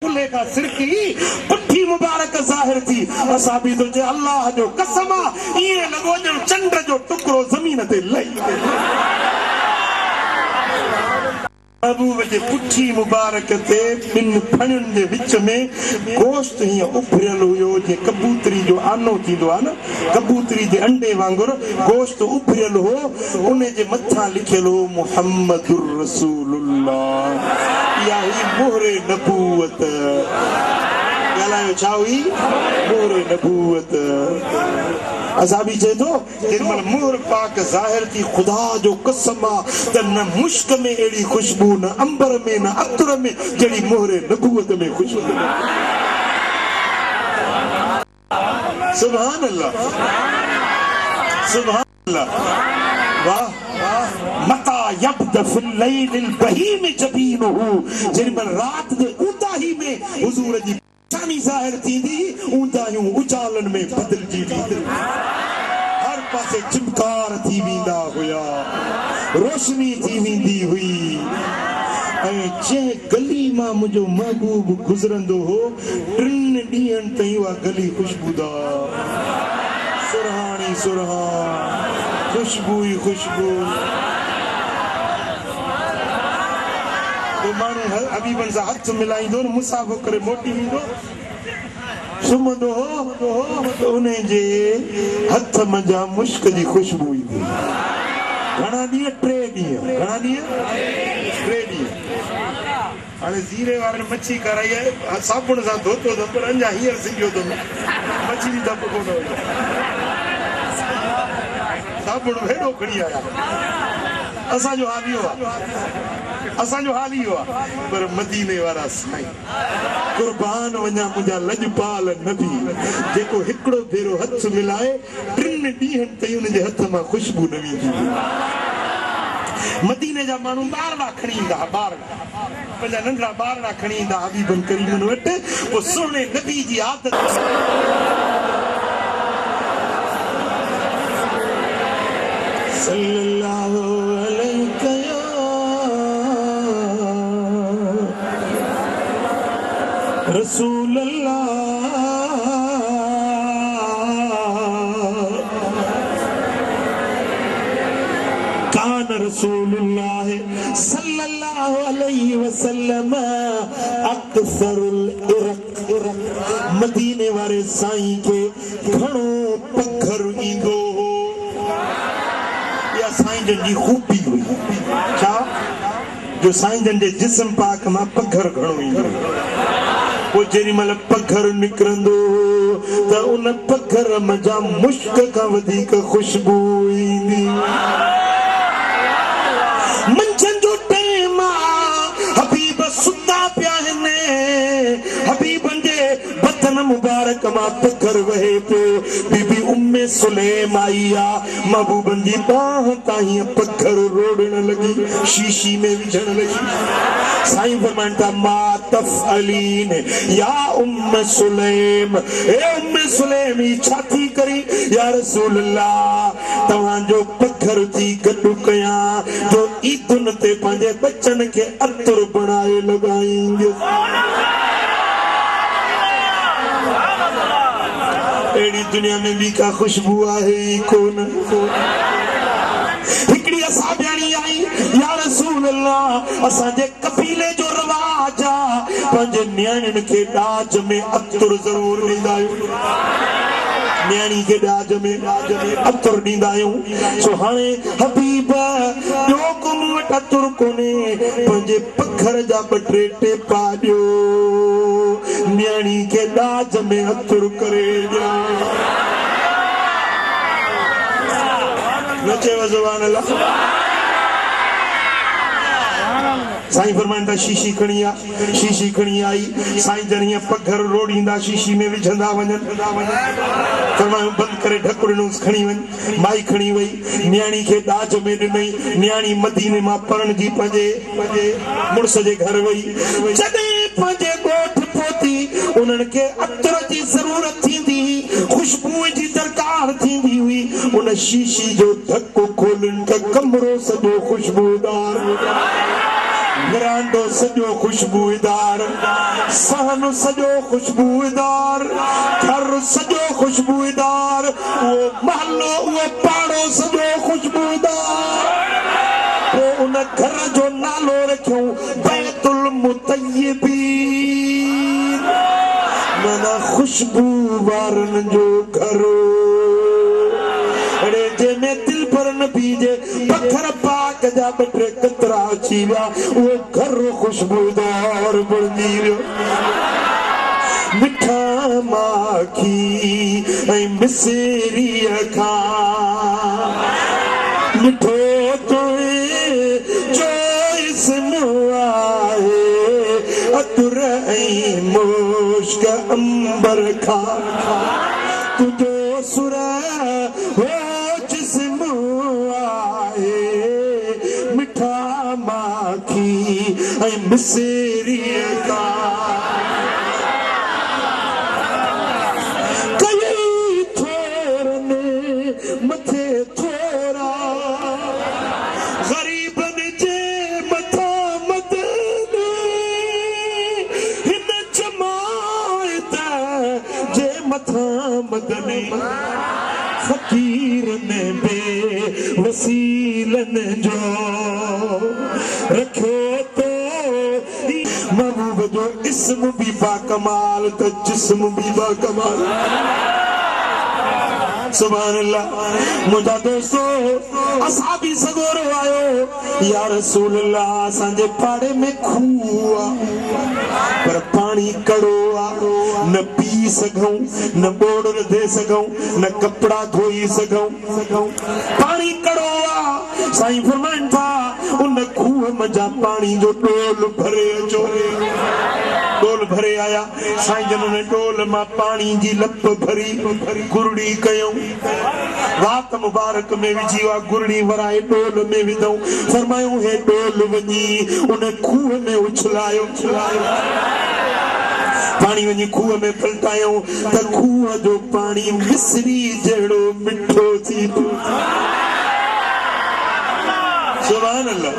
कुल्ले का सिरकी पुठी मुबारक ज़ाहिर थी असाबी तो जे अल्लाह जो कसम ये लगो जो चंड जो टुकड़ो जमीन ते लई महबूब जे पुठी मुबारक ते बिन फणियुन जे विच में गोश्त ही उभरियल हुयो जे कबूतरी जो आनो थींदो आ न कबूतरी जे अंडे वांगुर गोश्त उभरियल हो उन जे मथा लिखियल हो मुहम्मदुर रसूलुल्लाह या ही मोहरे नबूवत गलायो छा हुई मोहरे नबूवत असाबी चए तो जिनमल मोहर पाक ज़ाहिर थी खुदा जो कसम त न मुश्क में एड़ी खुशबू न अंबर में न अतर में जड़ी मोहरे नबूवत में खुशबू सुभान अल्लाह सुभान अल्लाह वाह मता यब्द फिल लैलिल बहीम जबीनुहु जिनमल रात दे उदाही में हुजूर जी शानी ज़ाहिर थींदी ऊंदायूं उजालन में बदलजी वेंदी हर पासे चिमकार थी वेंदा हुया रोशनी थी वेंदी हुई ऐं जे गली मां मुंहिंजो महबूब गुज़रंदो हो 3 ॾींहंनि ताईं उहा गली खुशबूदार सुरहानी सुरहान खुशबू ही खुशबू माण्हू हबीबन सां हथ मिलाईंदो न मुसाफ़ो करे मोटी वेंदो सुम्हंदो हो उन जे हथ मंझां मुश्क जी खुशबू ईंदी घणा ॾींहं 3 ॾींहं घणा ॾींहं 3 ॾींहं हाणे ज़ीरे वारनि मच्छी कराई आहे साबुण सां धोतो त पर अञा हींअर सिंगियो अथमि मच्छी जी धप कोन साबुण भेड़ो खणी आया असांजो हाल इहो आहे पर मदीने वारा साईं कुर्बान वञा मुंहिंजा लॼपाल नबी जेको हिकिड़ो भेरो हथ मिलाए 3 ॾींहंनि ताईं हुनजे हथ मां खुशबू न वेंदी मदीने जा माण्हू ॿारड़ा खणी ईंदा पंहिंजा नंढड़ा ॿारड़ा खणी ईंदा हबीबन करीमन वटि पोइ सुहिणे नबी जी आदत सल्लल्लाहु अलैहि रसूल अल्लाह कान रसूलुल्लाह सल्लल्लाहु अलैहि वसल्लम अक्सरुल इरक मदीने वारे साईं के घणो पखर ईंदो हो या साईं जी खूबी हुई छा जो साईं जन जे जिस्म पाक मां पखर घणो ईंदो वो जेरी मल पखर निकरंदो त उन पखर मंझां मुश्क खां वधीक खुशबू ईंदी मंझंदि जो टाइम हबीब सुता पिया आहिनि हबीबन जे बदन मुबारक मां पखर वहे पियो बीबी उम्मे सुलेम आई आहे महबूबन जी बाह ताईं पखर रोड़ण लगी शीशी में विझण लगी साईं फरमाइनि मा तफ़अलीन या उम्म सुलेम ए उम्मे सुलेम ही छा थी करी या रसूल अल्लाह तव्हांजो पखर थी गॾु कयां जो ईदुन ते पंहिंजे बचन खे अतर बणाए लॻाईंदुसि अहिड़ी दुनिया में ॿी का खुशबू आहे ई कोन हिकिड़ी असांजाणी आई या रसूल अल्लाह असांजे कबीले जो रवाज आहे पंहिंजे नियाणियुनि खे ॾाज में अतर ज़रूर ॾींदा आहियूं न्याणी के ॾाज में अतर ॾींदा आहियूं सो हाणे हबीब ॿियो को मूं वटि अतर कोन्हे पंहिंजे पखर जा 2-3 टेपा ॾियो न्याणी के ॾाज में अतर करे ॾियो न चयो सुभान अल्लाह साईं फरमाइंदा शीशी खणी आई साईं जन हीअं पघर रोड़ींदा शीशी में विझंदा वञनि फरमायूं बंदि करे ढक ॾिनोसि खणी वञ माई खणी वई न्याणी खे ॾाज में ॾिनई न्याणी मदीने मां पढ़ण जी पंहिंजे मुड़ुस जे घर वई जॾहिं पंहिंजे ॻोठ पहुती उन्हनि खे अतर जी ज़रूरत थींदी खुशबू जी दरकार थींदी हुई उन शीशी जो धक्को खोलनि त कमरो सॼो खुशबूदार वरांडो सॼो खुशबूदार सहन सजो खुशबूदार, घर सजो खुशबूदार, वो महलो वो पाड़ो सजो खुशबूदार। वो उन घर जो नालो रखियो बैतुल मुतय्यबीन, मना खुशबू वारन जो घर। अरे जेने दिल पर न बीजे पत्थर पाक जा बटे कतरा अची विया, वो घर खुशबूदार बणजी वियो। मिठा माखी ऐं मिसेरी खा, मिठो तोए जो इसम आहे, अतुर ऐं मुश्क अंबर खा। तुझो सुर हो जिस्म आहे, मिठा माखी ऐं मिसेरी खा। कई थोरने मथे थोरा, गरीबन जे मथा मदद, हिन जमायत जे मथा मदनी। फकीरन बे वसीलन जो रखो तो महबूब जो इस्म भी बाकमाल तो जिस्म भी बाकमाल। सुभान अल्लाह। मुझा दोस्तों असहाबी सगोरो आयो, या रसूल अल्लाह असांजे पाड़े में खूह पर पानी कड़ो आ, न पी सघूं, न बोड़ दे सघूं, न कपड़ा धोई सघूं। पानी कड़ो आ। साईं फरमाइन था उन खूह मजा पानी जो डोल भरे अचो। डोल भरे आया साईं जन ने डोल मां पानी जी लप भरी गुरड़ी कयूं, रात मुबारक में विझी वा गुरड़ी वराए डोल में विधऊं। फरमायूं हे डोल वञी उन खूह में उछलायो। पानी वञी खूह में पलटायूं त खूह जो पानी मिसरी जहिड़ो मिठो थी पियो। सुभान अल्लाह,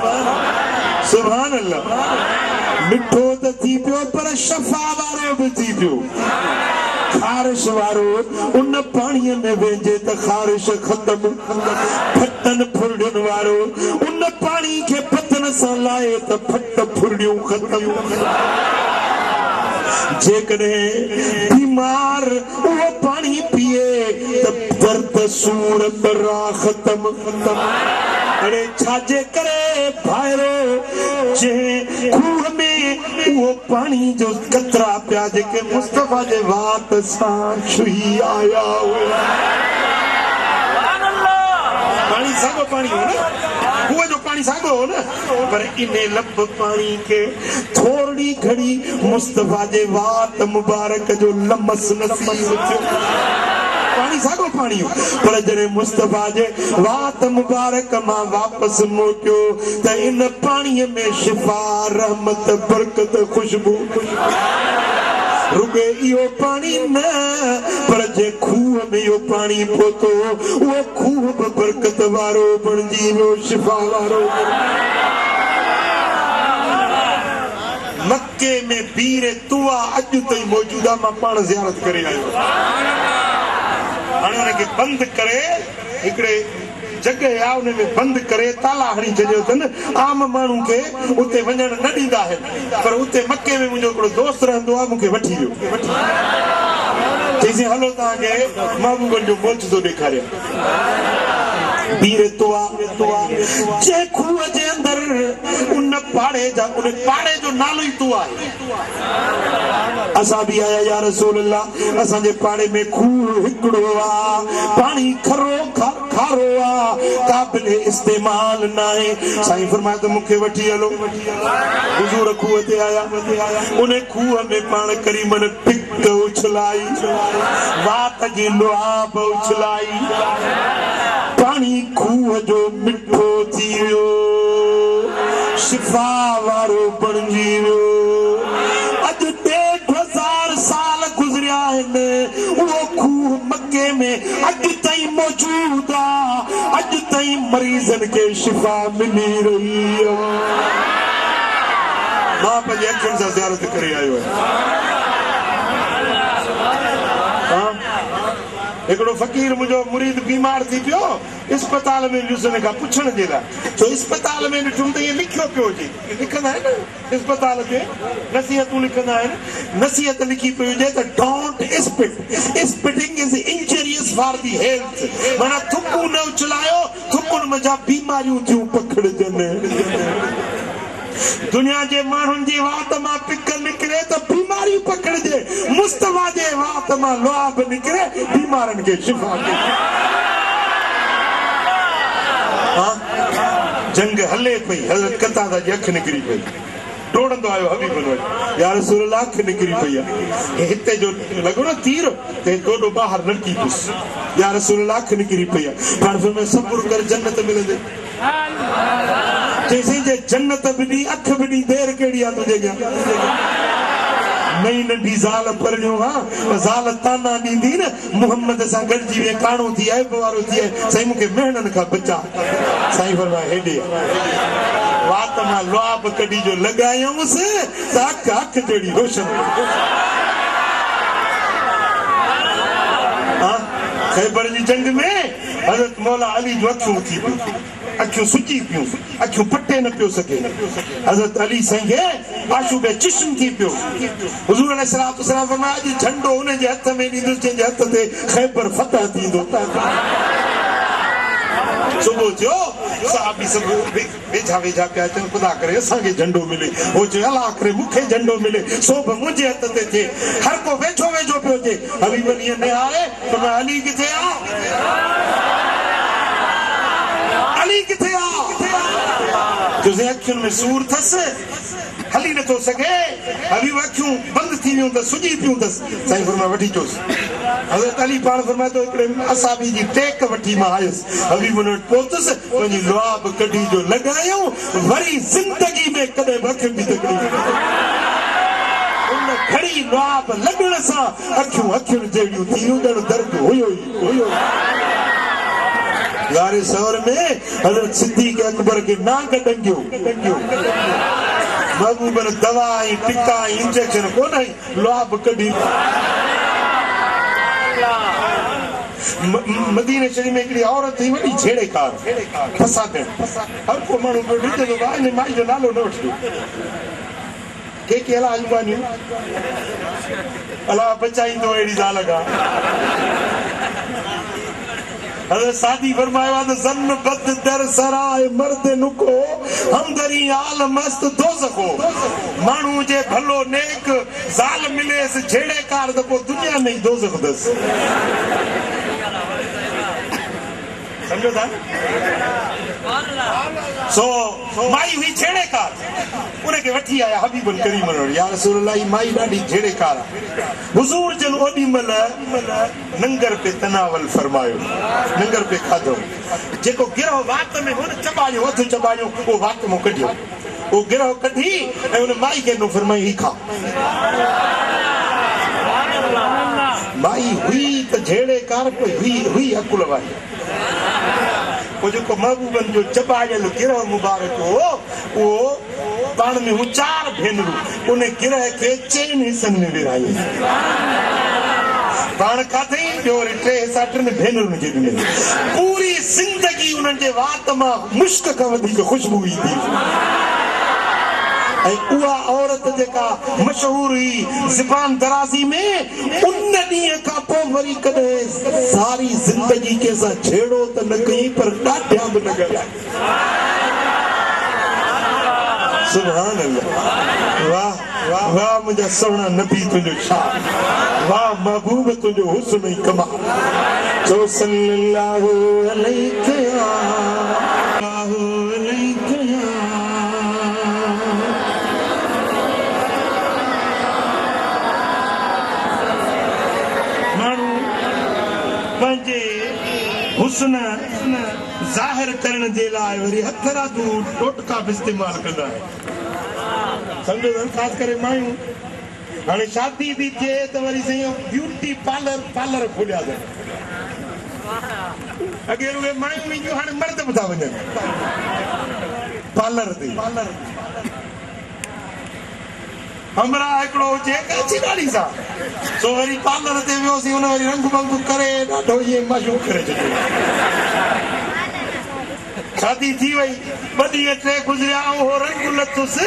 सुभान अल्लाह। मिठो त थी पियो पर शफा वारो बि थी पियो। खारिश वारो उन पाणीअ में वेंजे त खारिश ख़त्म। फटन फुरड़ियुनि वारो उन पाणी खे फटन सां लाए त फट फुरड़ियूं ख़त्म। जेकॾहिं बीमार उहो पाणी पिए त दर्द सूर बरा ख़त्म। अरे छाजे करे भाइरो जे खूह में उहो पाणी जो कतरा पिया जेके मुस्तफा जे वात सां छुही आया हुआ। पानी सागो पानी हो न, खूह जो पानी सागो हो न, पर इने लब पानी के थोड़ी घड़ी मुस्तफा जे वात मुबारक जो लमस नसीब थियो। पानी सागो पानी हो, पर जॾहिं मुस्तफा जे वात मुबारक मां वापस मोटियो त इन पाणीअ में शिफा, रहमत, बरकत, खुशबू। रुगे इहो पानी न, पर जे खूह में इहो पानी पहुतो उहो खूह बि बरकत वारो बणिजी वियो, शिफा वारो। मक्के में पीर तुआ अॼु ताईं मौजूद आहे। मां पाण ज़ियारत करे आयो। हाणे हुनखे बंदि करे हिकिड़े जॻह आहे, उन में बंदि करे ताला हणी छॾियो अथनि। आम माण्हू खे उते वञणु न ॾींदा आहिनि, पर उते मके में मुंहिंजो हिकिड़ो दोस्त रहंदो आहे, मूंखे वठी वियो। चईसीं हलो तव्हांखे महबूबनि जो मोजज़ो ॾेखारियां। पीर तुआ जे खूह जे अंदरि उन पाड़े जो नालो ई तुआ आहे। असां बि आया या रसूल अल्लाह, असांजे पाड़े में खूह हिकिड़ो आहे, पाणी खारो आहे, क़ाबिल इस्तेमाल न आहे। साईं फरमाए त मूंखे वठी हलो। हुजूर खूह ते आया, उन खूह में पाण करीमन पिक उछलाई, वात जी लुआब उछलाई, पाणी खूह जो मिठो थी वियो, शिफा वारो बणिजी वियो। अॼु 1,500 साल गुज़रिया आहिनि, उहो खूह मके में अॼु ताईं मौजूद आहे। अॼु ताईं मरीज़नि खे शिफा मिली रही आहे। मां पंहिंजे अखियुनि सां ज़ियारत करे आयो आहियां। हिकिड़ो फ़क़ीर मुंहिंजो मुरीद बीमार थी पियो इस्पताल में ॾिसण खां पुछण जे लाइ, छो इस्पताल में ॾिठुमि त इहे लिखियो पियो हुजे, लिखंदा आहिनि इस्पताल ते नसीहतूं लिखंदा आहिनि, नसीहत लिखी पई हुजे त don't spit, spitting is injurious for the health, माना थुकूं न उछलायो, थुकुनि मंझां बीमारियूं थियूं पकड़जनि। दुनिया जे माण्हुनि जी वात मां पिक निकिरे त बीमारी पकड़जे, मुस्तफा जे वात मां लुआब निकिरे बीमारनि खे शिफ़ा ॾे। जंग हले पई, हज़रत कतादा जी अखि निकिरी पई, डोड़ंदो आयो हबीबन वटि, या रसूल अल्लाह अखि निकिरी पई आहे, हिते जो लॻो न तीर ते डोडो ॿाहिरि लड़की पियुसि, या रसूल अल्लाह अखि निकिरी पई आहे, पाण में सब्र कर जन्नत मिलंदे। जैसे जे जन्नत भी दी अख भी दी देर केड़ी आ तुझे क्या नई नंढी ज़ाल परणियो हां ज़ाल ताना ॾींदी न मोहम्मद सां गॾिजी वे काणो थी आहे वारो थी आहे साईं मूंखे मेहणनि खां बचा साईं फरमाए हेॾे वात मां लुआब कढी जो लॻायूंसि त अख जहिड़ी रोशन ख़ैबर जी जंग में हज़रत मौला अली जो अखियूं थी पियूं, अखियूं सुजी पियूं, अखियूं पटे न पियो सघे, हज़रत अली साईं खे आशूबे चिश्म थी पियो। हुज़ूर अलैहिस्सलाम फरमाया अॼु झंडो हुन जे हथ में ॾींदुसि जंहिंजे हथ ते ख़ैबर फतह थींदो। सुबुह थियो सहाबी सभु वेझा वेझा पिया अचनि ख़ुदा करे असांखे झंडो मिले, हो चयो अलाह करे मूंखे झंडो मिले सो बि मुंहिंजे हथ ते थिए, हर को वेझो वेझो पियो थिए। हबीबन इएं निहारे फरमाया अली किथे आ, अली किथे आ, तुंहिंजे अखियुनि में सूर अथसि हली नथो सघे, हबीब अखियूं बंदि थी वियूं अथसि सुजी पियूं अथसि, साईं फरमाया वठी अचोसि। हज़रत अली पाण फरमाए थो हिकिड़े असाबी जी टेक वठी मां आयुसि, हबीब हुन वटि पहुतुसि पंहिंजी लुआब कढी जो लॻायूं वरी ज़िंदगी में कॾहिं बि अखियुनि जी तकलीफ़ उन खड़ी लुआब लॻण सां अखियूं अखियुनि जहिड़ियूं थी ॼण दर्द हुयो ई हुयो। यारे सौर में हज़रत सिद्दीक़ अकबर के नांग डंगियो महबूबन दवा ऐं टिका ऐं इंजेक्शन कोन आई लुआब कढी। मदीने शरीफ में हिकिड़ी औरत थी वॾी छेड़ेकार फसादण, हर को माण्हू पियो ॾिसंदो आहे इन माई जो नालो न वठिजो, के अलाह जुबानियूं अलाह बचाईंदो अहिड़ी ज़ाल खां। हज़रत सादी फरमायो आहे त ज़न बद दर सराय मर्द नुको हमदरी आल मस्त दोज़खो, माण्हू जे भलो नेक ज़ाल मिलेसि छेड़ेकार त पोइ दुनिया में ई दोज़ख अथसि। समझो था सो माई हुई छेड़ेकार, उनखे वठी आया हबीबुल करीम वटि, या रसूल अल्लाह माई ॾाढी छेड़ेकार आहे। हुज़ूर जन ओॾी महिल लंगर पे तनावल फरमायो, लंगर पे खाधो, जेको गिरह वात में हुन चबायो हथ चबायो उहो वात मां कढियो, उहो गिरह कढी ऐं हुन माई खे फरमाई ही खा। माई हुई त छेड़ेकार हुई अकुल वारी, वो जो महबूबन जो चबायल गिरह मुबारक हो वो पाण में हूं चार भेनरूं उन गिरह के चेन हिस्सनि में विराई, पाण खाधई जो वरी टे हिस्सा टिनि भेनरुनि खे ॾिनई, पूरी ज़िंदगी उन्हनि जे वात मां मुश्क खां वधीक ख़ुशबू ईंदी। ऐं उहा औरत जेका मशहूर हुई ज़बान दराज़ी में, उन ॾींहं खां पोइ वरी कॾहिं सारी ज़िंदगी कंहिंसां छेड़ो त न कई पर ॾाढा बि न ॻाल्हाए। सुभान अल्लाह, वाह वाह मुंहिंजा सुहिणा नबी तुंहिंजो छा, वाह महबूब तुंहिंजो हुस्न ऐं कमाल, चओ सल्लल्लाहु अलैहि हुस्न ज़ाहिर करण जे लाइ वरी हथरादू टोटका बि इस्तेमाल कंदा आहिनि। सम्झो था, ख़ासि करे मायूं हाणे शादी थी थिए त वरी साईं ब्यूटी पार्लर खोलिया अथनि, अॻे उहे मायूं मुंहिंजियूं हाणे मर्द बि था वञनि पार्लर ते। हमरा एकड़ो जे काची गाड़ी सा सो वरी पार्लर ते वियोसी उन वरी रंग भंग करे ॾाढो ये माशूक करे छॾियो शादी थी वई बड़ी टे गुजरिया हो रंग लथुस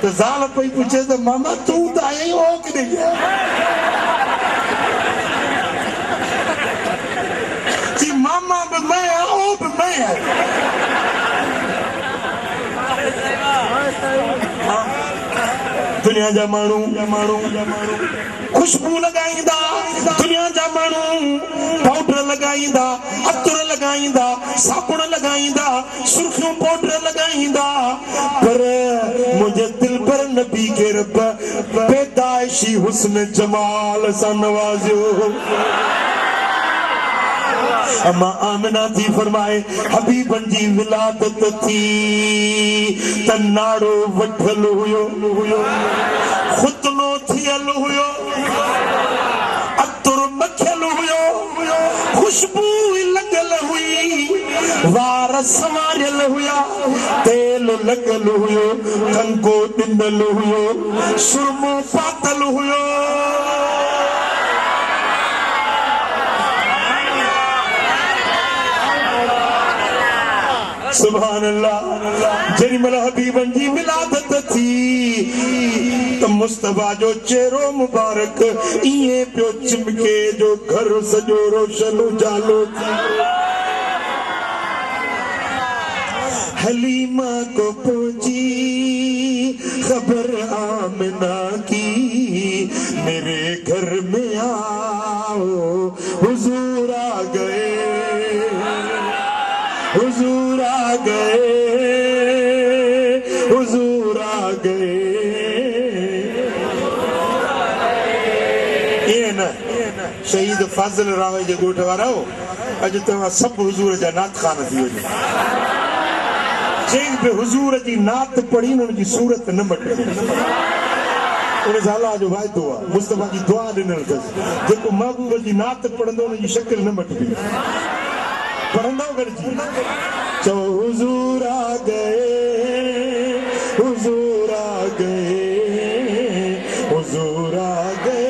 तो ज़ाल पई पूछे तो मामा तू त आई हो किथे जी मामा भी मैं ओ भी मैं दुनिया जा माण्हू खुशबू लगाईंदा दुनिया जा माण्हू पाउडर लगाईंदा अतर लगाईंदा साबुण लगाईंदा सुर्खियों पाउडर लगाईंदा पर मुझे दिल पर नबी के रब पैदाइशी हुस्न जमाल सा नवाज़ियो अम्मा आमिना थी फरमाए हबीबन जी विलादत थी तन्नाड़ो वठल हुयो खुतनो थियल हुयो अतर मखियल हुयो खुशबू लगल हुई वार संवारियल हुया तेल लगल हुयो कंगो ॾिनल हुयो सुरमो पातल हुयो सुभान अल्लाह जेरी मल हबीबन जी विलादत थी तो मुस्तफा जो चेहरो मुबारक इए पियो चिमके जो घर सजो रोशन उजालो थी हलीमा को पहुंची खबर आमिना की मेरे घर में आओ हुजूर आ गए हुजूर आ गए हुजूर आ गए ये न शहीद फाज़िल रावे जे गोठ वारा हो अज तव्हां सब हुजूर जा नात खान थी वञो जंहिं बि हुजूर जी नात पढ़ी उन जी सूरत न मटे उन ज़ाला जो वाइदो आहे मुस्तफा जी दुआ ॾिनल अथसि जेको महबूब जी नात पढ़ंदो उन जी शक्ल न मटंदी पढ़ंदो गॾिजी चओ हुजूर आ गए हुजूर आ गए हुजूर आ गए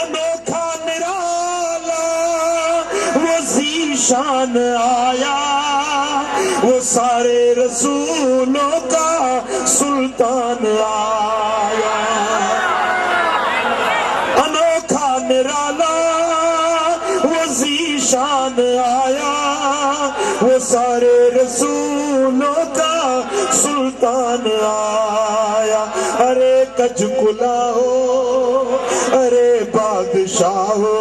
अनोखा निराला वो ज़ीशान आया वो सारे रसूलों का सुल्तान आया निराला वो ज़ीशान आया वो सारे रसूलों का सुल्तान आया अरे कजकुला हो अरे बादशाह हो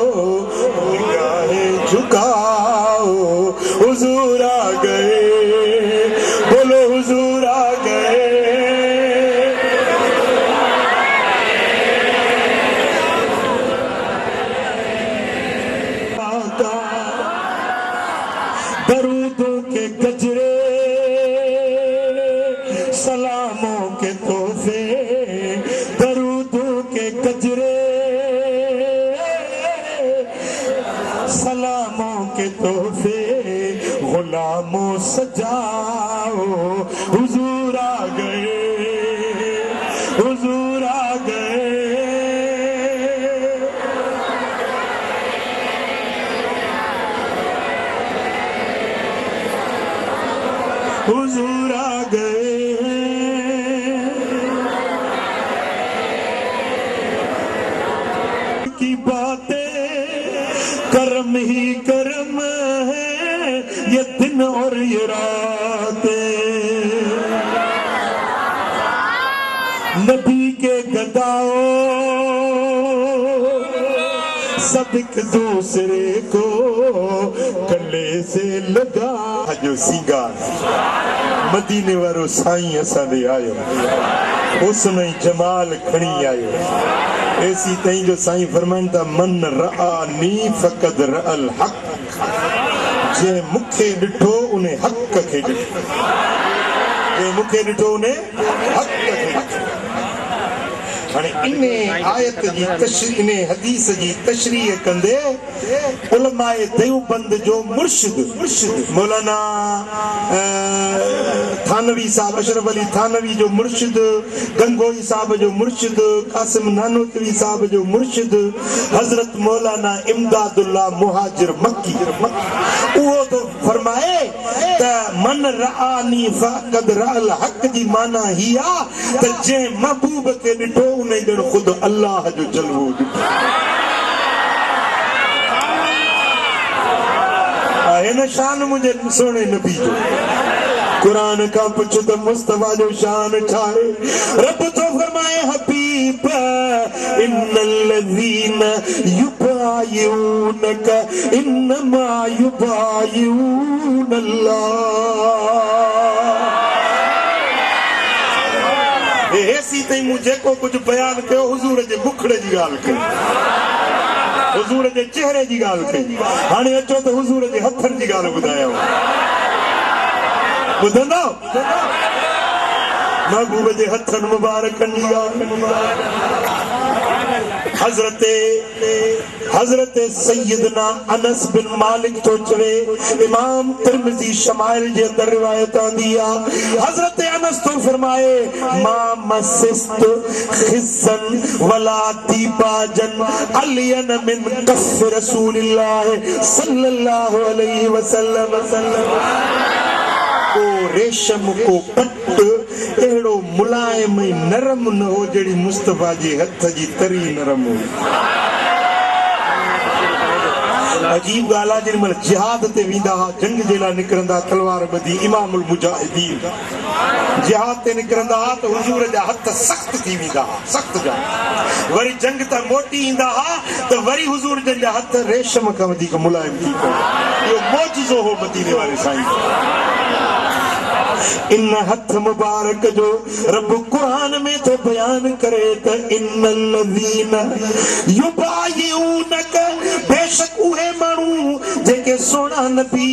निगाहें झुकाओ हुजूर आ गए बोलो हुजूर आ गए दरूदों के गजरे सलामों के तोहफे दरूदों के गजरे सलामों के तोहफे गुलामों सजाओ हुजूर आ गए हुजूर आ गए हुजूर आ गए की बातें कर्म ही कर्म है ये दिन और ये रातें नबी के गदाओं सब एक दूसरे को गले से लगा जो सिंगार मदीने वारो साईं असां ॾे आयो हुस्न जमाल खणी आयो ऐसी तई जो साईं फरमाइन था मन रआनी फक़द रअल हक़ जे मूंखे ॾिठो उन हक़ खे ॾिठो जे मूंखे ॾिठो उन हक़ खे ॾिठो हाणे इन आयत जी इन हदीस जी तशरीह कंदे उलमाए देवबंद जो मुर्शिद मौलाना थानवी साहब अशरफ अली थानवी जो मुर्शिद, गंगोई साहब जो मुर्शिद, कासिम नानोतवी साहब जो मुर्शिद, हजरत मौलाना इमदादुल्लाह मुहाजिर मक्की वो तो फरमाए त मन रआनी फक़द रअल हक जी माना हिया त जे महबूब के ॾिठो उन ॼण खुद अल्लाह जो जलवो ॾिठो आहे न शान मुझे सोने नबी जो कुरान का पुछ तो मुस्तफा जो शान छाए रब तो फरमाए हबीब इन्नल्लज़ीना युबायिऊनक इन्नमा युबायिऊनल्लाह ऐसी तई मुझे को कुछ बयान कयो हुजूर जे मुखड़े जी गाल कई हुजूर जे चेहरे जी गाल कई हाणे अचो तो हुजूर जे हथन जी गाल बुधायो बुधंदो महबूब जे हथन मुबारकन जी हजरत सैयदना अनस बिन मालिक तो चवे इमाम तिरमिजी शमाइल जे अंदर रिवायत आंदी आ हजरत अनस तो फरमाए मा मसिस्त खिसन वला दीबाजन अलियन मिन कफ रसूलिल्लाह सल्लल्लाहु अलैहि वसल्लम को रेशम को पट एड़ो मुलायम नरम न हो जड़ी मुस्तफा जी हथ जी तरी नरम हो अजीब गाला जिन मल जिहाद ते विंदा जंग जेला निकरंदा तलवार बदी इमामुल मुजाहिदीन जिहाद ते निकरंदा तो हुजूर जा हथ सख्त थी विंदा सख्त जा वरी जंग त मोटी इंदा तो वरी हुजूर जा हथ रेशम का वधी मुलायम थी यो मौजूजो हो मदीने वाले साईं इन हथ मुबारक जो रब कुरान में तो बयान करे त इन्नल्लज़ीना युबायिऊनक बेशक उहे मानू जेके सोना नबी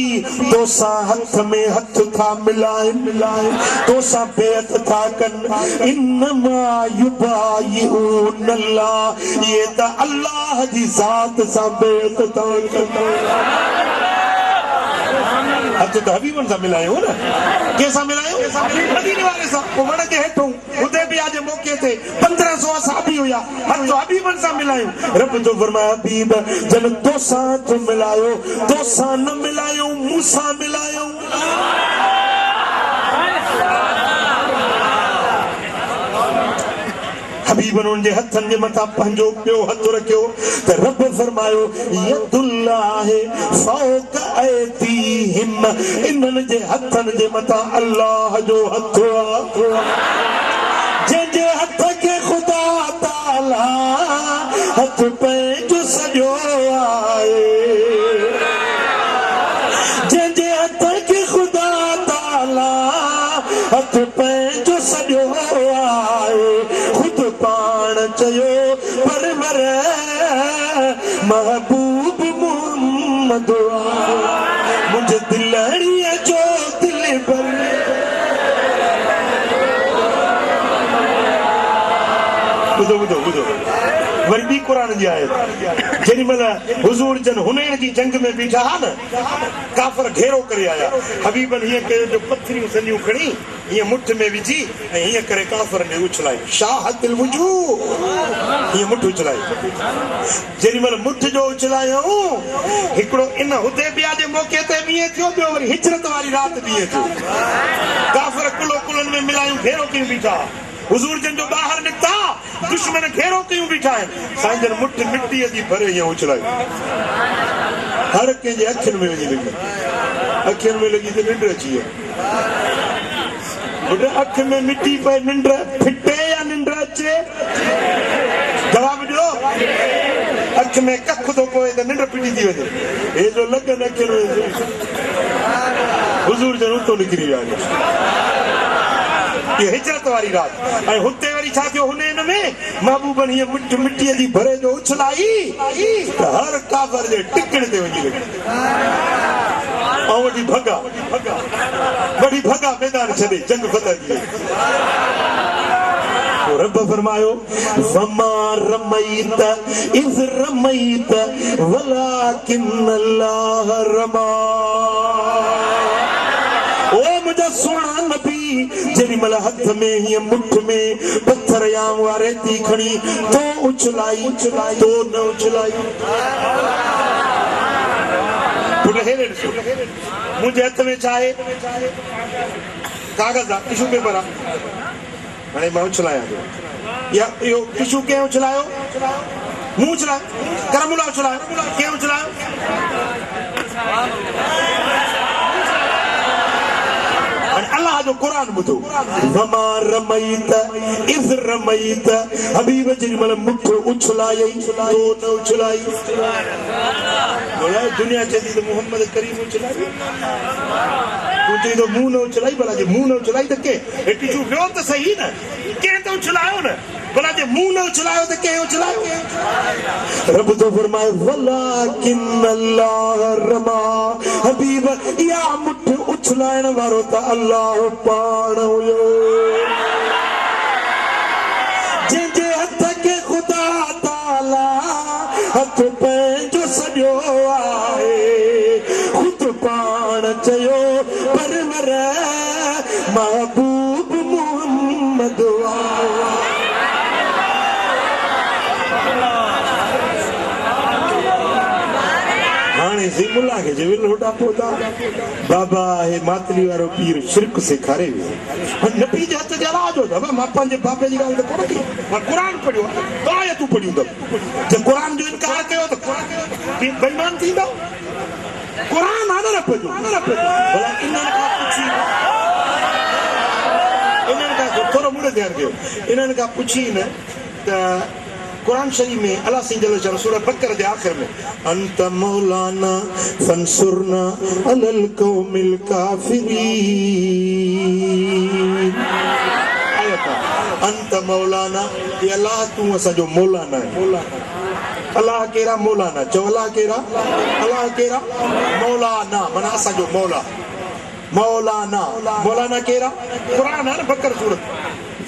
तोसा हथ में हथ था मिलाए तोसा बेअत था कन इन्नमा युबायिऊनल्लाह ये त अल्लाह जी जात सा बेअत था कन तो हबीबन सा मिलायो ना कैसा मिलायो मदीने वाले सा वो वण के हेठों उदे भी आज मौके थे 1500 सहाबी हुया हथ तो हबीबन सा मिलायो रब जो फरमाया हबीब जन तोसा तो मिलायो तोसा न मिलायो मूसा मिलायो हबीबन उनजे हथन जे मथा पंजो पियो हथ रखियो त रब फरमायो यदुल्लाह फौक ऐतीहिम इन्हन जे हथन जे मथा अल्लाह जो हथ जे हथ के खुदा ताला हथ पे जो सजो आए जे हथ के खुदा ताला हथ पे जो सजो आए पाण चयो परवर महबूब मोहम्मद मुझे दिलड़िया जो दिल भर बुधो वरी बी कुरान जी आयत जेडी मल हुजूर जन हुनैन जी जंग में बीठा न काफर घेरो करे आया हबीबन ये कयो जो पत्थरियूं सनियूं खणी ये मुठ में विझी ये करे काफर ने उछलाई शाहतिल वजूह ये मुठ उछलाई जेडी मल मुठ जो उछलायो हिकड़ो इन हुदैबिया जे मौके ते बिए थियो बियो वरी हिजरत वाली रात बिए थियो काफर कुलो कुलन में मिलायूं घेरो कयूं बीठा हुजूर जन जो बाहर निकता दुश्मन घेरो क्यों बिठा है साईं जन मुठ मिट्टी जी भरे ये उछलाई हर के जे अखिन में वही लगी अखिन में लगी तो निंड अची बुढ़ा अख में मिट्टी पे निंड फिटे या निंड अचे जवाब दो अख में कख तो पोए तो निंड पिटी थी वजे ये जो लगन अखिन में हुजूर जन उतो निकरी आया ये हिजरत वाली रात ऐं हुते वरी छा थियो हुनैन में महबूबन ये मिट्टी जी भरे जो उछलाई त हर काफर जे टिकण ते वञी लगी ऐं वॾी भगा मैदान छॾे जंग फतह थी रब फरमायो वमा रमैत इज़ रमैत वलाकिन्नल्लाह रमा। ओ मुझा सोना नबी जेडी मल हथ में ये मुठ में पत्थर या वारे ती खणी तो उछलाई तो न उछलाई। मुझे हथ में चाहे कागज टिशू पेपर हाणे मां उछलाया या यो टिशू के उछलायो मुंह उछलायो करमुला उछलायो के उछलायो अल्लाह जो कुरान बुधो वमा रमैत इज़ रमैत हबीब जी मल मुठ उछलाई तो न उछलाई। बोला दुनिया चली तो मोहम्मद करीम उछलाई तो मुंह न उछलाई। भला जे मुंह न उछलाई तो के टिशू वियो तो सही न के तो उछलायो न। भला जे मुंह न उछलायो तो के उछलायो। रब तो फरमाए वलाकिन्नल्लाह रमा हबीब या मुठ उछलाइण वारो त अल्लाह पाण हुयो। जंहिंजे हथ के खुदा ताला हथ पंहिंजो सॼो आहे खुद पाण चयो परवर महबूब मोहम्मद मुला के जविल होटा पोता बाबा है मातली वारो पीर शिरक से खारे नबी जे हथ जला जो बाबा मां पंजे बाबे जी गाल कोन की मां कुरान पढ़ियो तो आया तू पढ़ियो तो जे कुरान जो इनकार कयो तो बेईमान थींदो। कुरान आने न पढ़ो भला इनन का थोरो मुड़े ध्यान कयो इनन का पुछी न त कुरान शरीफ में अल्लाह जल्ल जलालहु सूरह बकरा के आखिर में अंत मौलाना फंसुरना अलल कौमिल काफिरीन आयत अंत मौलाना ये अल्लाह तू असा जो मौलाना है। अल्लाह केरा मौलाना जो अल्लाह केरा मौलाना मना असा जो मौलाना केरा कुरान है बकरा सूरत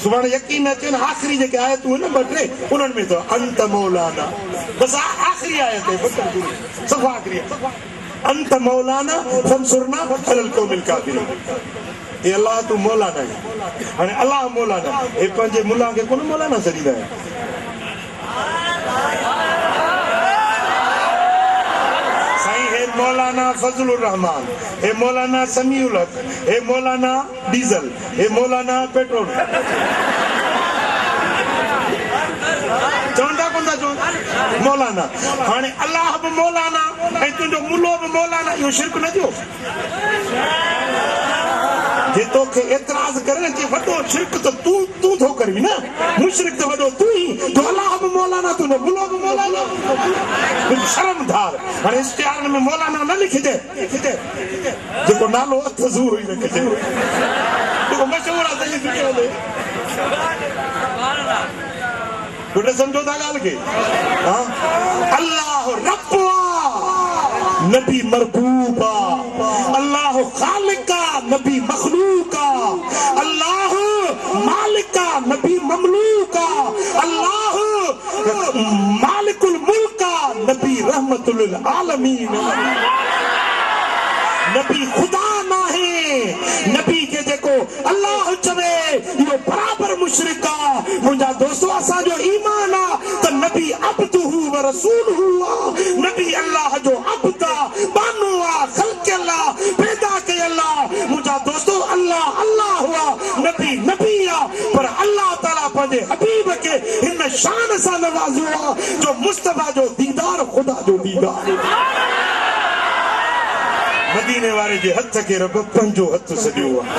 सुभाणे यकीन अचे न आखिरी जेके आयतूं न ॿ टे उन्हनि में तो अंत मौलाना बस आखिरी आयत है बकरा सूरत सफ़ा आखिरी अंत मौलाना फंसुरना अलल कौमिल काफिरीन। ये अल्लाह तू मौलाना है हाणे अल्लाह मौलाना ए पंहिंजे मुल्ला खे कोन मौलाना सॾींदा आहिनि। मौलाना फजलुर रहमान हे मौलाना समीउल हक हे मौलाना डीजल हे मौलाना पेट्रोल चवंदा कोन था चवनि मौलाना। हाणे अल्लाह बि मौलाना ऐं तुंहिंजो मुल्लो बि मौलाना इहो शिरक न थियो। जे तोखे एतराज़ करे जे वॾो शिरक त तूं थो करी न मुशरिक त वॾो तूं ई तो अल्लाह बि मौलाना तुंहिंजो मुल्लो बि मौलाना शर्मदार। हाणे इश्तिहार में मौलाना न लिखिजे जेको नालो हथ ज़ूर ई रखिजे जेको मशहूर आहे सॼी दुनिया में तुंहिंजे सम्झो था ॻाल्हि खे अल्लाह रब नबी मरबूबा अल्लाह खालिका नबी मखलूका अल्लाह मालिका नबी ममलूका अल्लाह मालिकुल मुल्का नबी रहमतुल लिल आलमीन। नबी खुदा ना है नबी के जेको अल्लाह चवे यो बराबर मुशरिक आ। मुंहिंजा दोस्तो असां जो ईमान आ त नबी अब्दुहु व रसूलहु आ। नबी अल्लाह जो अब्द आ बानो आ खल्क अल्लाह पैदा कय अल्लाह। मुंहिंजा दोस्तो अल्लाह अल्लाह हुआ नबी नबी आ पर अल्लाह ताला पंहिंजे हबीब खे हिन शान सां नवाज़ो आ जो मुस्तफा जो दीदार खुदा जो दीदार। मदीने वाले जे हथ के रब पंहिंजो हथ सॼो आहे।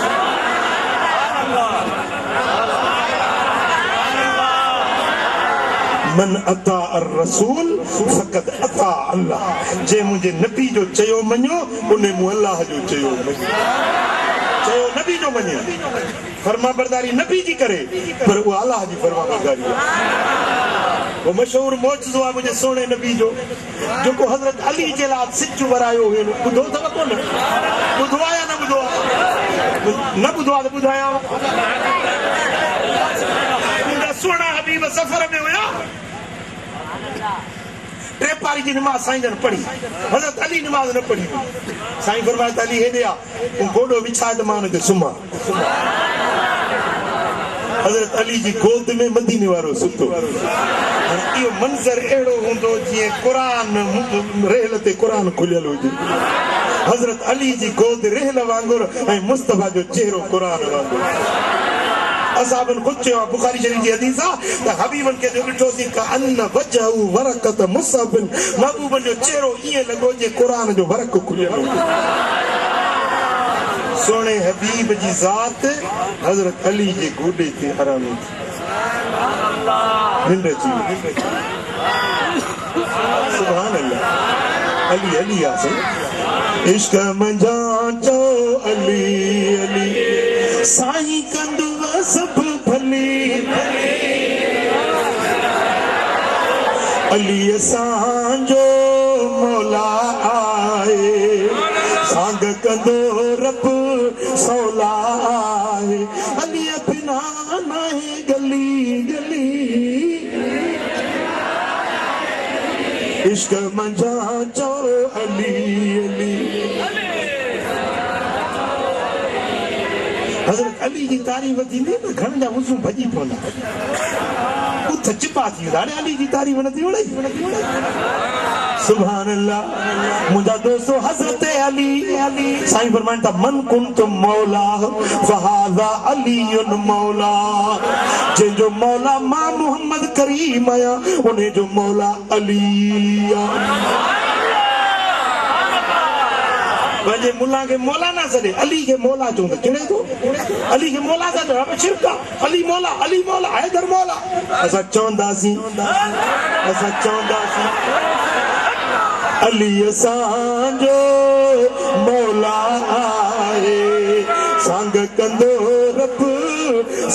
मन अता अर रसूल फकत अता अल्लाह जे मुझे नबी जो चयो मञो उन्हें मु अल्लाह जो चयो मञो चयो नबी जो मञे फरमा बरदारी नबी जी करे पर वो अल्लाह जी फरमा बरदारी वो मशहूर मौजज़ो आहे मुझे सोने नबी जो जेको हज़रत अली जे लाइ सिज वरायो हुयो ॿुधो अथव कोन ॿुधो आहे या न ॿुधो आहे न ॿुधो आहे त ॿुधायांव सफर में हुआ टे पारी की नमाज साईं जन पढ़ी हज़रत अली नमाज न पढ़ी साईं फरमाया अली हेॾे आ गोॾो विछाए त मां हुनखे सुम्हां हज़रत अली जी गोद में मदीने वारो सुतो इहो मंज़र अहिड़ो हूंदो जीअं क़ुरान रेल ते क़ुरान खुलियल हुजे हज़रत अली जी गोद रेल वांगुरु ऐं मुस्तफ़ा जो चेहरो क़ुरान वांगुरु असाबन खुद चयो बुखारी शरीफ जी हदीस आहे त हबीबन खे जो ॾिठोसीं का अन वजहु वरकत मुसबिन महबूबन जो चेहरो ईअं लॻो जे क़ुरान जो वरक खुलियल हो सोने हबीब जी ज़ात हज़रत अली जे गोॾे ते आराम निंड अची सुभान अल्लाह अली अली आहे इश्क मंझा चो अली अली साईं कंदो सब भली अली असांजो मौला आए सांग कंदो रब सौला आए अली बिना नाहे गली गली इश्क मंझा चो अली अली हज़रत अली जी तारीफ़ थींदी न घरनि जा वुज़ू भॼी पवंदा उथ चिपा थी वेंदा हाणे अली जी तारीफ़ न थी वणे सुभान अल्लाह मुंहिंजा दोस्तो हज़रत अली साईं फरमाइनि था मन कुंत मौला फहाज़ा अलीयुन मौला जंहिंजो मौला मां मोहम्मद करीम आहियां उन जो मौला अली वजे मुल्ला के मौला ना सदे अली के मौला चवंदा चिड़े तो अली के मौला सा तो शिरका अली मौला हैदर मौला असा चवंदासीं अली असांजो मौला आहे संग कंदो रब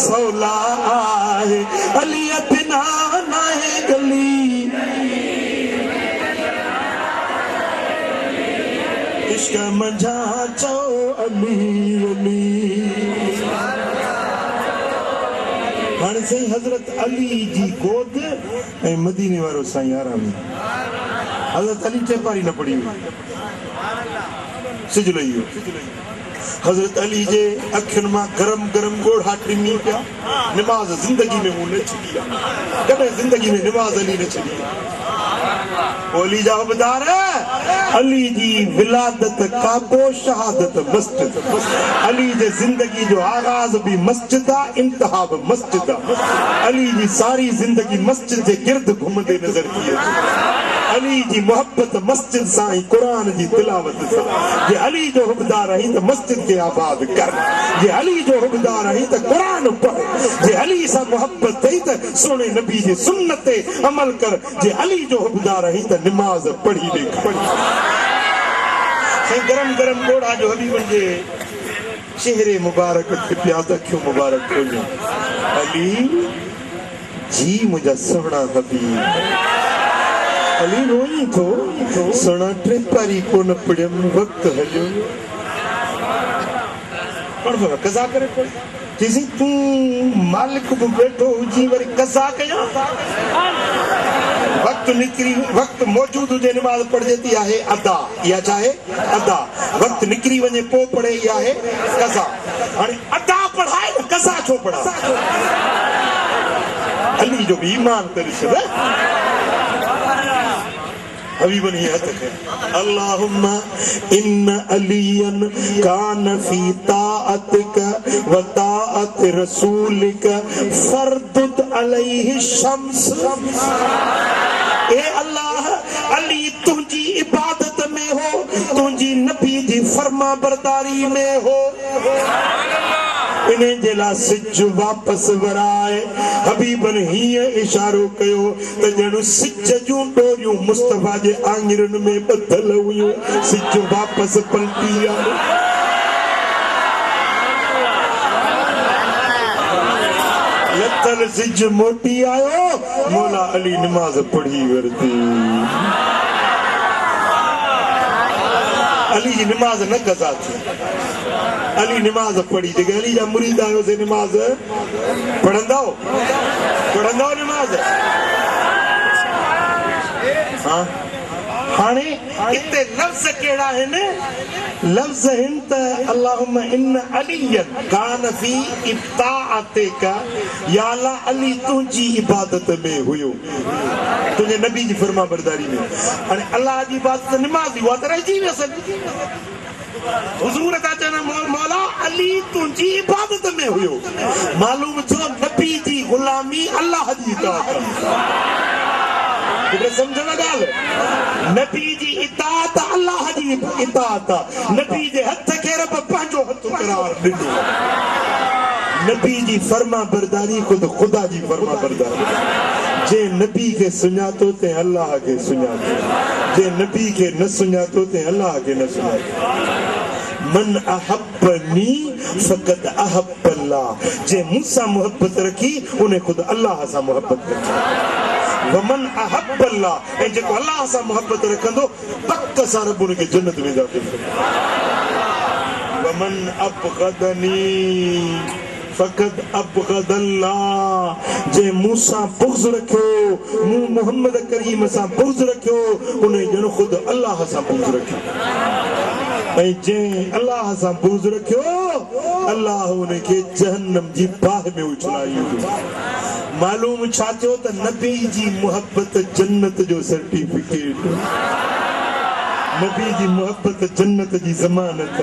सौला आहे अली बिना नाहे गली इश्क मंझा चो अली अली हाणे साईं हज़रत अली जी गोद ऐं मदीने वारो साईं आराम हज़रत अली टेपारी न पढ़ी सिज लही वियो हज़रत अली जे अखियुनि मां गरम गरम ॻोढ़ा टिमी पिया निमाज़ ज़िंदगी में मूं न छॾी आहे कॾहिं ज़िंदगी में निमाज़ अली न छॾी अली जा हबदार अली जी विलादत काबो शहादत मस्जिद अली जे ज़िंदगी जो आगाज़ भी मस्जिद आहे इंतहा भी मस्जिद आहे अली जी सारी ज़िंदगी मस्जिद जे गिर्द घुमंदे नज़र थी अचे अली जी मोहब्बत मस्जिद सां ऐं क़ुरान जी तिलावत सां जे अली जो हुबदार आहीं त मस्जिद खे आबाद कर जे अली जो हुबदार आहीं त क़ुरान पढ़ जे अली सां मोहब्बत अथई त सोने नबी जे सुन्नत ते अमल कर जे अली जो हुबदार आहीं त निमाज़ पढ़ी ॾेखार साईं गरम गरम ॻोढ़ा जो हबीबन जे चेहरे मुबारक खे पिया त अखियूं मुबारक खोलियूं अली जी मुंहिंजा सुहिणा हबीब अली रोई थो सुना टेपारी कोन पढ़ियमि वक़्तु हलियो पढ़ कज़ा करे पढ़ चईसीं तूं मालिक बि वेठो हुजी वरी कज़ा कयां वक़्तु निकिरी वक़्तु मौजूद हुजे निमाज़ पढ़जे आहे अदा इहा छा आहे अदा वक़्तु निकिरी वञे पोइ पढ़े इहा आहे कज़ा हाणे अदा पढ़ाए न कज़ा छो पढ़ा अली जो भी ईमान करे छॾ हबीबन ये हद है अल्लाहुम्मा इन्न अलियन कान फी ताअतिक व ताअत रसूलिक फरदुत अलैहि शम्स ए अल्लाह अली तुझी इबादत में हो तुझी नबी जी फरमा बरदारी में हो इन्हें जला सिज वापस वराए हबीबन हीअ इशारो कयो त ॼण सिज जूं डोरियूं मुस्तफा जे आङिरनि में ॿधल हुयूं सिज वापस पलटी आयो लथल सिज मोटी आयो मौला अली नमाज़ पढ़ी वरती अली जी नमाज़ न कज़ा थी अली नमाज पढ़ी थे अली जा मुरीद आयो से नमाज पढ़ंदो नमाज हाँ हाने इतने लफ्ज केड़ा है ने लफ्ज हिंत अल्लाहुम्मा इन्ना अलियन कान फी इब्ताअतिका या अल्लाह अली तुझी इबादत में हुयो तुझे नबी जी फरमा बरदारी में अने अल्लाह जी इबादत नमाज हुआ त रही वसन हुजूर ता चना मौला अली तुझी इबादत में हुयो मालूम छो नबी जी गुलामी अल्लाह जी इताअत समझना गाल नबी जी इताअत अल्लाह जी इताअत नबी जे हथ के रब पंहिंजो हथ करार ॾिनो नबी जी फरमा बरदारी खुद खुदा जी फरमा बरदारी जे नबी के सुञातो ते अल्लाह के सुञातो जे नबी के न सुञातो ते अल्लाह के न सुञातो मन अहब्बनी फकत अहब्ब अल्लाह जे मुसा मोहब्बत रखी उन्हें खुद अल्लाह सा मोहब्बत रखी वमन अहब्ब अल्लाह ए जेको अल्लाह सा मोहब्बत रखंदो पक्का सा रब उनके जन्नत में दाखिल वमन अबगदनी फकत अबगद अल्लाह जे मूसा बुग़्ज़ रखियो मु मोहम्मद करीम सा बुग़्ज़ रखियो उन्हें जन खुद अल्लाह सा बुग़्ज़ रखियो ए जे अल्लाह सा बुग़्ज़ रखियो अल्लाह उनके जहन्नम जी बाह में उछलायो मालूम छातो त नबी जी मोहब्बत जन्नत जो सर्टिफिकेट नबी जी मोहब्बत जन्नत जी जमानत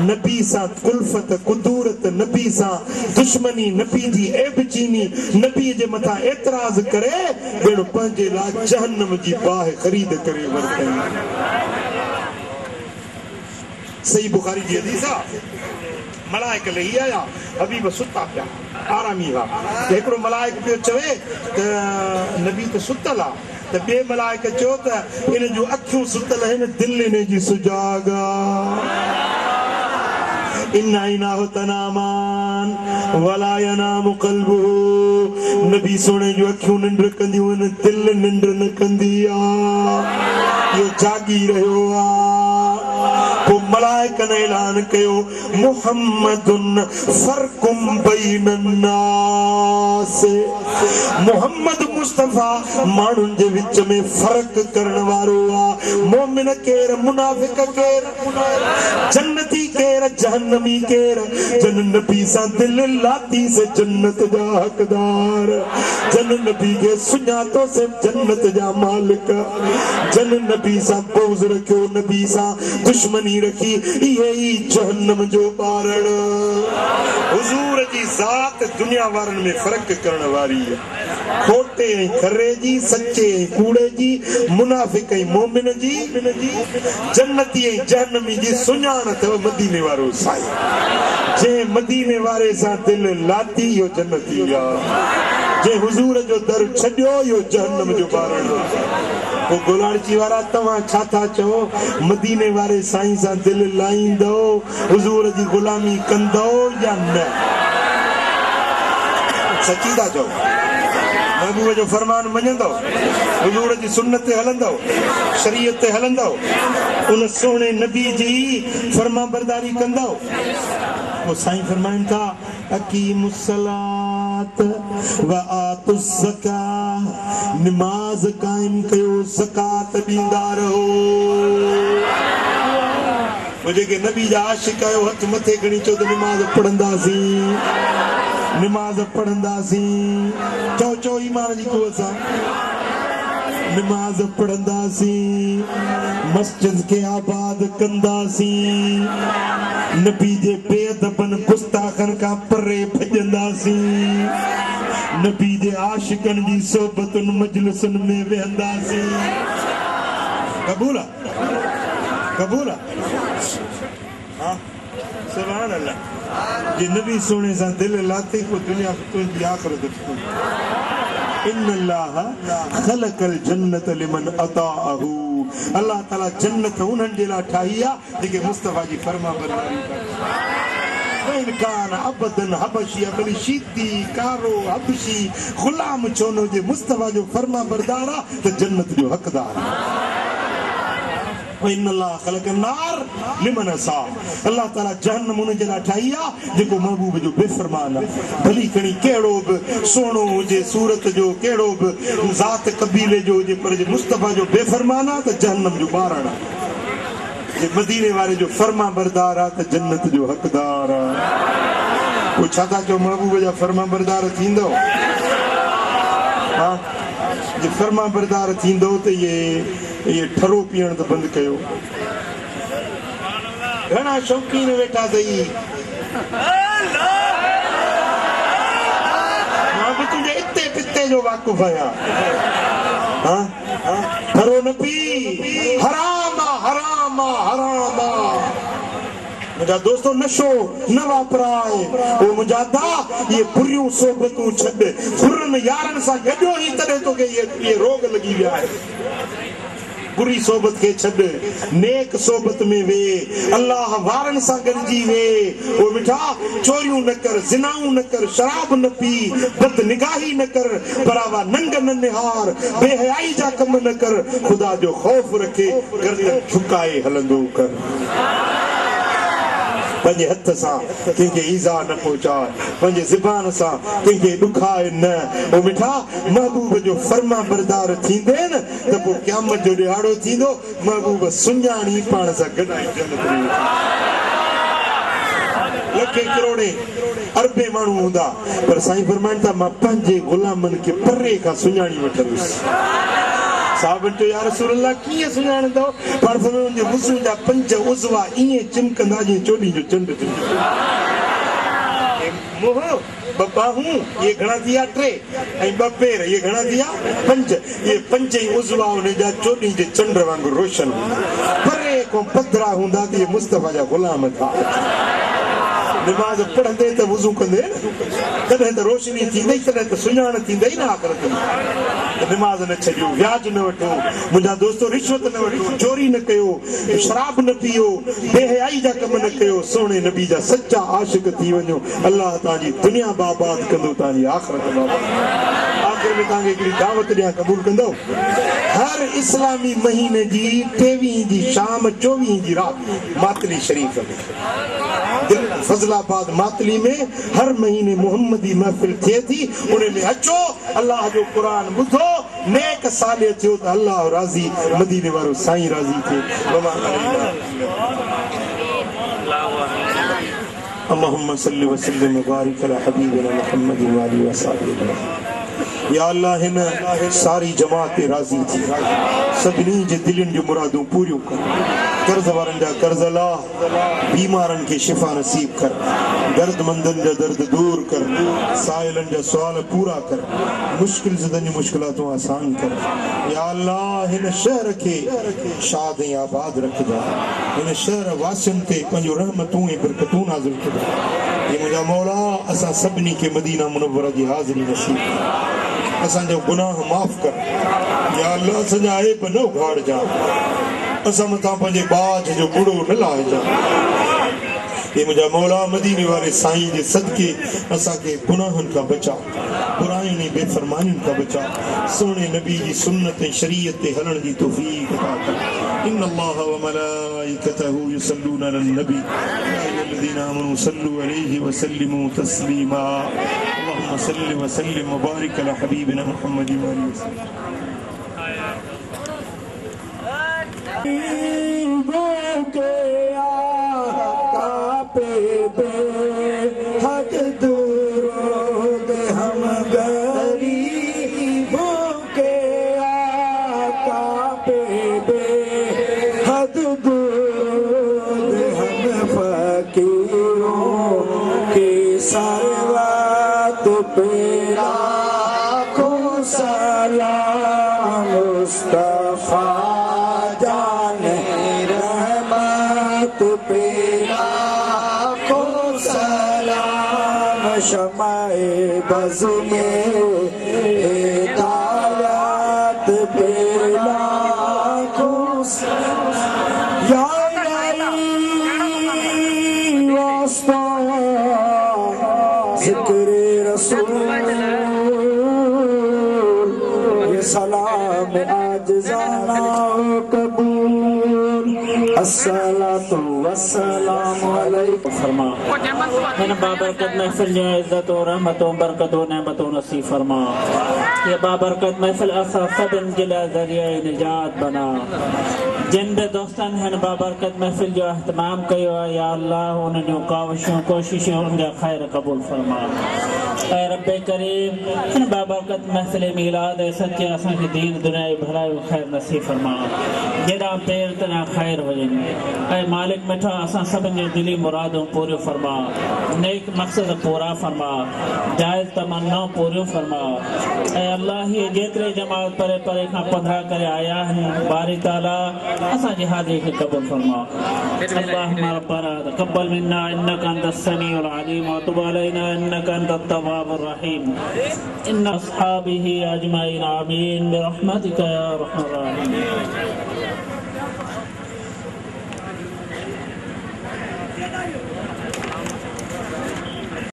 नबी सा कुल्फत कुदूरत नबी सा दुश्मनी नबी जी ऐब चीनी नबी जे मथा एतराज करे बेड़ो पंहिंजे लाइ जहन्नम जी बाह खरीद करे वरतई सही बुखारी जी हदीस मलाइक लही आया हबीब सुता पिया आरामी हा एकड़ो मलाइक पियो चवे त नबी त सुतल आ त बे मलाइक चयो त इन जो अखियूं सुतल आहिनि दिल इन जी सुजागा इन्ना इनाहु तनामान वला यनामु क़ल्बुहु नबी सोने जो अखियूं निंड कंदियूं आहिनि दिल निंड न कंदी आ यो जागी रहियो आ को मलाइक ने ऐलान कयो मुहम्मदुन फरकुम बैनन नास मोहम्मद मुस्तफा मानुन जे विच में फर्क करण वारो आ मोमिन केर मुनाफिक केर जन्नती केर जहन्नमी केर जन नबी सा दिल लाती से जन्नत जा हकदार जन नबी के सुञातो से जन्नत जा मालिक जन नबी सा बुग़्ज़ रखियो नबी सा दुश्मनी रखी यही जहन्नम जो बारण हुजूर जी जात दुनिया वारन में फर्क करण वारी है खोटे खरे जी सच्चे कूड़े जी मुनाफिक मोमिन जी जन्नती जहन्नमी जी सुञाणत मदीने वारो साईं जे मदीने वारे सा दिल लाती यो जन्नती आ जे हुजूर जो दर छडियो यो जहन्नम जो बारण वो गुलाड़ची वारा तवा छाता चो मदीने वारे साईं सा दिल लाईंदो हुजूर जी गुलामी कंदो या न सच्ची दा चो महबूब जो फरमान मञंदो हुजूर जी सुन्नत ते हलंदो शरीयत ते हलंदो उन सोने नबी जी फरमा बरदारी कंदो वो साईं फरमाइन था अकीमुस सलात व आतुस ज़कात नमाज कायम कयो ज़कात ॾींदा रहो वो जेके नबी जा आशिक आयो हथ मथे खणी चो त नमाज पढ़ंदासीं चो ईमान जी कुवत सां नमाज पढ़ंदासीं मस्जिद के आबाद कंदासीं नबी जे बेअदबन गुस्ताखन का परे भजंदासीं नबी जे आशिकन जी सोबतुन मजलिसन में वेहंदासीं कबूल कबूल हां सुभान अल्लाह जे नबी सोने सा दिल लाते को दुनिया तुझी आखिरत इन्नल्लाह खलकल जन्नत लिमन अताअहू अल्लाह ताला जन्नत उन्हनि जे लाइ ठाही आहे जेके मुस्तफा जी फरमा बरदारी कनि इन कान अबदन हबशी अबली शीदी कारो हबशी गुलाम छोनो जे मुस्तफा जो फरमा बरदार आहे त जन्नत जो हकदार इन्नल्लाह खलक़ अन्नार लिमन असा अल्लाह ताला जहन्नम उन जला ठाईया जेको महबूब जो बेफरमान भली कणी केड़ो भी सोनो हुजे सूरत जो केड़ो भी जात कबीले जो हुजे पर जे मुस्तफा जो बेफरमान आ त जहन्नम जो बारण जे मदीने वाले जो फरमा बरदार आ त जन्नत जो हकदार आ वो छाता जो महबूब जा फरमा बरदार थींदो हां जे फरमा बरदार थींदो त ये ठरो पीअण त बंद कयो घणा शौकीन वेठा थई मां भी तुझे इते पिते जो वाक़ुफ़ आहियां हां ठरो न पी हराम हराम हराम मुझा दोस्तों नशो न वापराए ओ मुझा दा ये बुरियूं सोबतूं छॾ बुरन यारन सां गॾो ई तॾहिं तोखे ये रोग लगी विया है बुरी सोबत के छॾ नेक सोबत में वे अल्लाह वारन सां गॾिजी वे ओ मिठा चोरियूं न कर ज़िनाऊं न कर शराब न पी बद निगाही न कर बरावा नंग न निहार बेहयाई जा कम न कर खुदा जो खौफ रखे गर्दन झुकाए हलंदो कर पंहिंजे हथ सां कंहिंखे ईज़ा न पहुचाए पंहिंजे ज़बान सां कंहिंखे ॾुखाए न ओ मिठा महबूब जो फर्मा बरदार थींदे न त पोइ क़यामत जो ॾियारो थींदो महबूब सुञाणी पाण सां गॾाई जन्नत में लखे करोड़े अरबे माण्हू हूंदा पर साईं फरमाइनि था मां पंहिंजे गुलामनि खे परे खां सुञाणी वठंदुसि साहब जो या रसूल अल्लाह किए सुञाणंदो पर मुंहिंजे वुज़ू जा पंज उज़वा ईअं चिमकंदा जीअं चोॾी जो चंड मुंह ॿ बाहूं ये घणा थिया टे ऐं ॿ पेर ये घणा थिया पंज ये पंज ई उज़वा उन जा चोॾी जे चंड वांगुरु रोशन परे खां पधरा हूंदा त इहे मुस्तफ़ा जा ग़ुलाम था नमाज पढ़ंदे त वुज़ू कंदे तॾहिं त रोशनी थींदई तॾहिं त सुञाण थींदई न आख़िरत में नमाज न छॾियो व्याज न वठो मुंहिंजा दोस्तो रिश्वत न वठो चोरी न कयो शराब न पियो बेहयाई जा कम न कयो सोने नबी जा सच्चा आशिक थी वञो अल्लाह तव्हांजी दुनिया बाबाद कंदो तव्हांजी आख़िरत बाबाद आख़िर में तव्हांखे हिकिड़ी दावत ॾियां क़बूल कंदो हर इस्लामी महीने जी 23 जी शाम 24 जी रात मातली शरीफ में फजलाबाद मातली में हर महीने मोहम्मदी महफिल थिए थी उन में अचो अल्लाह जो कुरान ॿुधो नेक साले थियो त अल्लाह राज़ी मदीने वारो साईं राज़ी थिए अल्लाहुम्मा सल्लि व सल्लिम व बारिक अला हबीबिना मुहम्मद व आलिहि व सहाबिहि या अल्लाह हिन सारी जमात राज़ी थी सभिनी जे दिलनि जूं मुरादूं पूरियूं कर कर्ज़ वारनि जा कर्ज़ लाह बीमारनि खे शिफ़ा नसीब कर दर्दमंदनि जा दर्द दूर कर साइलनि जा सुवाल पूरा कर मुश्किल ज़दनि जूं मुश्किलातूं आसान कर या अल्लाह हिन शहर खे शाद ऐं आबाद रखजा हिन शहर वासियुनि ते पंहिंजूं रहमतूं ऐं बरकतूं नाज़िल कजा हे मुंहिंजा मौला असां सभिनी खे मदीना मुनव्वरा जी हाज़िरी नसीब कर असांजो गुनाह माफ़ कर या अल्लाह असांजा ऐब न उघाड़जा असां मथां पंहिंजे बाज जो बुड़ो न लाहिजा हे मुंहिंजा मौला मदीने वारे साईं जे सदके असांखे गुनाहनि खां बचा बुराइयुनि बेफ़रमानियुनि खां बचा सोने नबी जी सुन्नत ऐं शरीयत ते हलण जी तौफ़ीक़ अता कर इन्नल्लाह व मलाइकतहू युसल्लूना अलन नबी या अय्युहल्लज़ीना आमनू सल्लू अलैहि व सल्लिमू तस्लीमा अल्लाहुम्मा सल्लि व सल्लिम व बारिक अला हबीबिना मुहम्मद व आलिहि वसल्लम शमाए बज़ में हिदायत पे लाखों या वास्ता ज़िक्र रसूल ये सलाम आज जाना कबूल अस्सलातु वस्सलामु अलैकुम फरमा इन बाबरकत महफिल जो इज्जत और रहमत और बरकत और नेमत और नसीब फरमा। ये बाबरकत महफिल असा सदन जिला जरिया निजात बना। जिन बे दोस्तन हैं बाबरकत महफिल जो अहतमाम कयो या अल्लाह उन्हें काविशों कोशिशों उनका खैर कबूल फरमा। ऐ रब्बे करीम इन बाबरकत महफिल मिलाद सच्चे असा के दीन दुनिया भलाई खैर नसीब फरमा। जेड़ा पेर तना खैर हो जाए। ऐ मालिक मिठा असा सब ने दिली मुरादों पूरी फरमा। नेक मकसद पूरा फरमा। जायज तमन्ना पूरी फरमा। ऐ अल्लाह ये जेतरे जमात परे परे का पधरा करे आया है बारी ताला असा जिहादी के कबूल फरमा। अल्लाहुम्मा रब्बना तक़ब्बल मिन्ना इन्नका अंतस समीउल अलीम व तुब अलैना इन्नका अंतत तव्वाबुर रहीम। इन्ना अस्हाबिही अजमाइन आमीन बिरहमतिका या अरहमर राहिमीन।